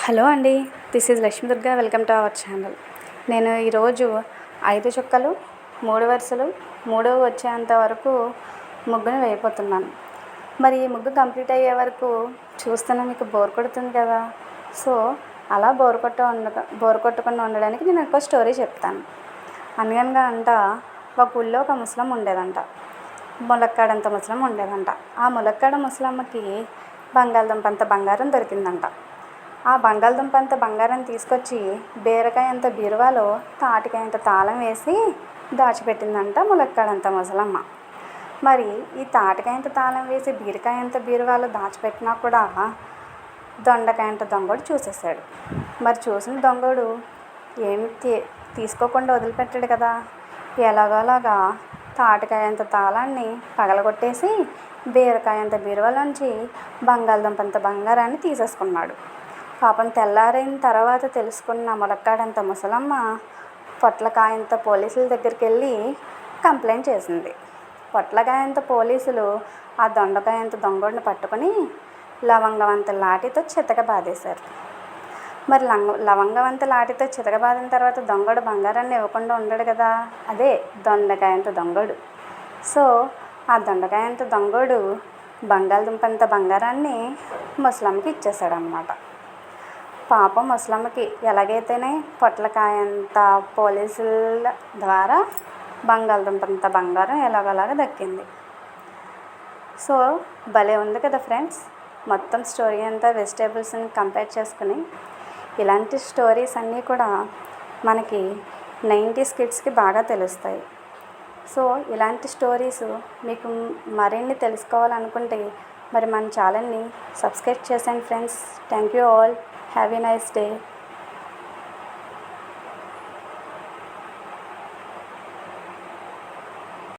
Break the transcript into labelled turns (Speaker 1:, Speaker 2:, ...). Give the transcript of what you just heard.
Speaker 1: Hello అండి, this is Lakshmi Durga. Welcome to our channel. నేను ఈరోజు 5 చుక్కలు 3 వరుసలు 3 వచ్చేంత వరకు ముగ్గుని వేయబోతున్నాను. మరి ఈ ముగ్గు కంప్లీట్ అయ్యే వరకు చూస్తున్నా మీకు బోర్ కొడుతుంది కదా. సో అలా బోర్ కొట్టకుండా ఉండడానికి నేను ఒక స్టోరీ చెప్తాను. అనగనగా ఒక ఊళ్ళో ఒక ముసలమ్మ ఉండేదంట. ములక్కాడంత ముసలమ్మ ఉండేదంట. ఆ ములక్కాడ ముసలమ్మకి బంగాళదుంప అంత బంగారం దొరికిందంట. ఆ బంగాళదుంప అంత బంగారం తీసుకొచ్చి బీరకాయ అంత బీరువాలో తాటికాయ అంత తాళం వేసి దాచిపెట్టిందంట ములక్కాడంత ముసలమ్మ. మరి ఈ తాటికాయ అంత తాళం వేసి బీరకాయ అంత బీరువాలో దాచిపెట్టినా కూడా దొండకాయ అంత దొంగోడు చూసేసాడు. మరి చూసిన దొంగోడు ఏమి తీసుకోకుండా వదిలిపెట్టాడు కదా. ఎలాగోలాగా తాటికాయ అంత తాళాన్ని పగలగొట్టేసి బీరకాయ అంత బీరువాలోంచి బంగాళదుంప అంత బంగారాన్ని తీసేసుకున్నాడు. పాపం తెల్లారైన తర్వాత తెలుసుకున్న ములక్కాడంత ముసలమ్మ పొట్లకాయంత పోలీసుల దగ్గరికి వెళ్ళి కంప్లైంట్ చేసింది. పొట్లకాయంత పోలీసులు ఆ దొండకాయంత దొంగోడిని పట్టుకొని లవంగవంత లాఠీతో చితకబాదేశారు. మరి లవంగవంత లాఠీతో చితకబాదిన తర్వాత దొంగోడు బంగారాన్ని ఇవ్వకుండా ఉండడు కదా. అదే దొండకాయంత దొంగోడు. సో ఆ దొండకాయంత దొంగోడు బంగాళదుంపంత బంగారాన్ని ముసలమ్మకి ఇచ్చేసాడు అన్నమాట. పాపం ముసలమ్మకి ఎలాగైతేనే పొట్లకాయంత పోలీసుల ద్వారా బంగాళదుంపంత బంగారం ఎలాగోలాగా దక్కింది. సో భలే ఉంది కదా ఫ్రెండ్స్. మొత్తం స్టోరీ అంతా వెజిటేబుల్స్ని కంపేర్ చేసుకుని ఇలాంటి స్టోరీస్ అన్నీ కూడా మనకి 90s కిడ్స్కి బాగా తెలుస్తాయి. సో ఇలాంటి స్టోరీస్ మీకు మరిన్ని తెలుసుకోవాలనుకుంటే మరి మన ఛానల్ని సబ్స్క్రైబ్ చేసేయండి friends. Thank you all. Have a nice day.